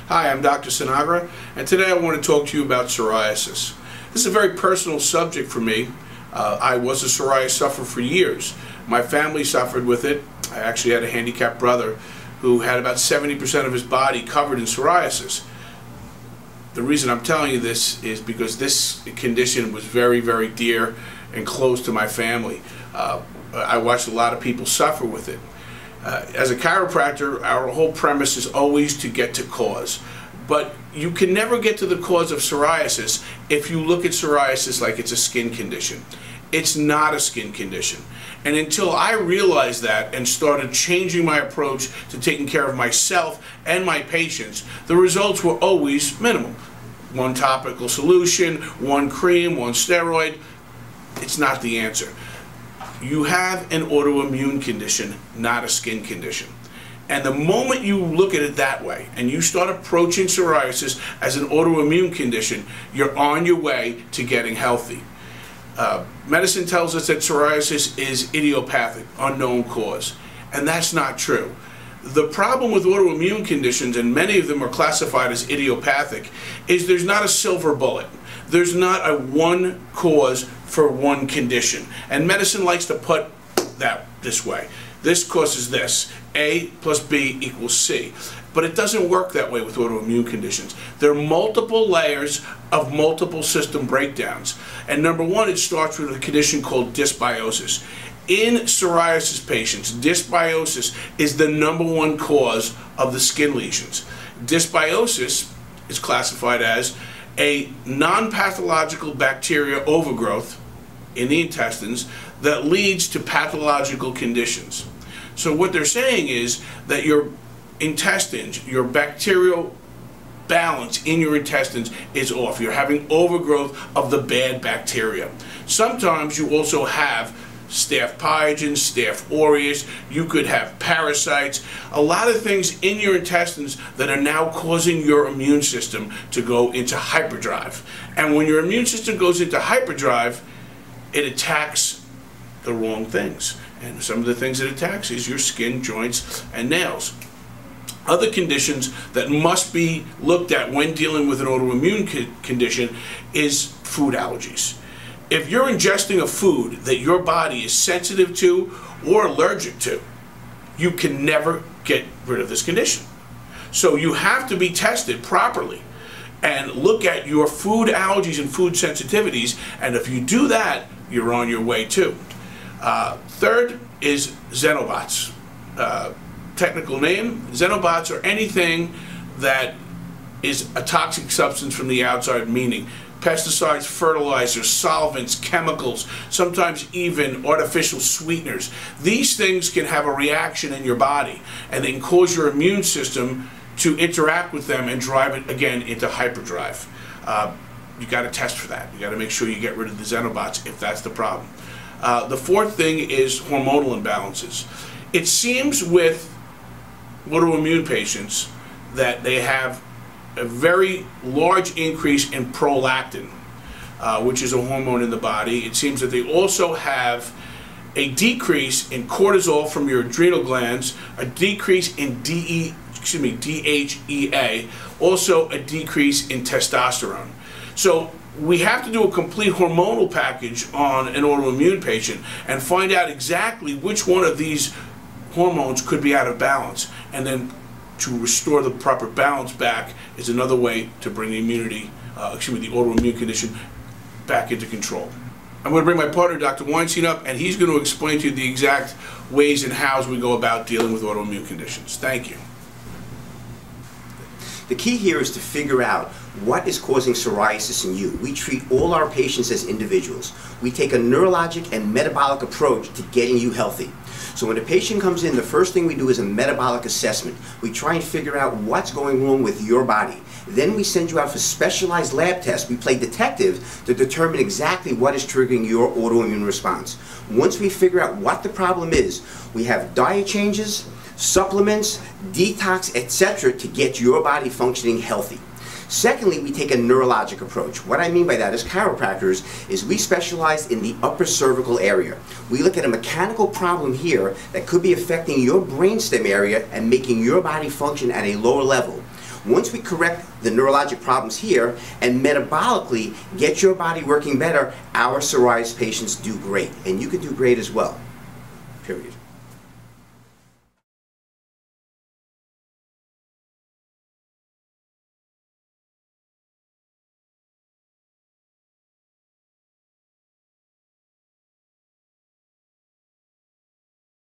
Hi, I'm Dr. Sinagra, and today I want to talk to you about psoriasis. This is a very personal subject for me. I was a psoriasis sufferer for years. My family suffered with it. I actually had a handicapped brother who had about 70% of his body covered in psoriasis. The reason I'm telling you this is because this condition was very, very dear and close to my family. I watched a lot of people suffer with it. As a chiropractor, our whole premise is always to get to cause. But you can never get to the cause of psoriasis if you look at psoriasis like it's a skin condition. It's not a skin condition. And until I realized that and started changing my approach to taking care of myself and my patients, the results were always minimal. One topical solution, one cream, one steroid. It's not the answer. You have an autoimmune condition, not a skin condition. And the moment you look at it that way and you start approaching psoriasis as an autoimmune condition, you're on your way to getting healthy. Medicine tells us that psoriasis is idiopathic, unknown cause, and that's not true. The problem with autoimmune conditions, and many of them are classified as idiopathic, is there's not a silver bullet. There's not a one cause for one condition. And medicine likes to put that this way. This causes this. A plus B equals C. But it doesn't work that way with autoimmune conditions. There are multiple layers of multiple system breakdowns. And number one, it starts with a condition called dysbiosis. In psoriasis patients, dysbiosis is the number one cause of the skin lesions. Dysbiosis is classified as a non-pathological bacteria overgrowth in the intestines that leads to pathological conditions. So what they're saying is that your intestines, your bacterial balance in your intestines is off. You're having overgrowth of the bad bacteria. Sometimes you also have Staph pyogenes, Staph aureus, you could have parasites, a lot of things in your intestines that are now causing your immune system to go into hyperdrive. And when your immune system goes into hyperdrive, it attacks the wrong things. And some of the things it attacks is your skin, joints, and nails. Other conditions that must be looked at when dealing with an autoimmune condition is food allergies. If you're ingesting a food that your body is sensitive to or allergic to, you can never get rid of this condition. So you have to be tested properly and look at your food allergies and food sensitivities, and if you do that, you're on your way too. Third is xenobots. Technical name, xenobots are anything that is a toxic substance from the outside, meaning pesticides, fertilizers, solvents, chemicals, sometimes even artificial sweeteners. These things can have a reaction in your body and they can cause your immune system to interact with them and drive it again into hyperdrive. You got to test for that. You got to make sure you get rid of the xenobots if that's the problem. The fourth thing is hormonal imbalances. It seems with autoimmune patients that they have a very large increase in prolactin, which is a hormone in the body. It seems that they also have a decrease in cortisol from your adrenal glands, a decrease in DHEA, also a decrease in testosterone. So we have to do a complete hormonal package on an autoimmune patient and find out exactly which one of these hormones could be out of balance, and then to restore the proper balance back is another way to bring the immunity, the autoimmune condition back into control. I'm going to bring my partner, Dr. Weinstein, up, and he's going to explain to you the exact ways and hows we go about dealing with autoimmune conditions. Thank you. The key here is to figure out what is causing psoriasis in you. We treat all our patients as individuals. We take a neurologic and metabolic approach to getting you healthy. So when a patient comes in, the first thing we do is a metabolic assessment. We try and figure out what's going wrong with your body. Then we send you out for specialized lab tests. We play detective to determine exactly what is triggering your autoimmune response. Once we figure out what the problem is, we have diet changes, supplements, detox, etc. to get your body functioning healthy. Secondly, we take a neurologic approach. What I mean by that as chiropractors is we specialize in the upper cervical area. We look at a mechanical problem here that could be affecting your brainstem area and making your body function at a lower level. Once we correct the neurologic problems here and metabolically get your body working better, our psoriasis patients do great. And you can do great as well. Period.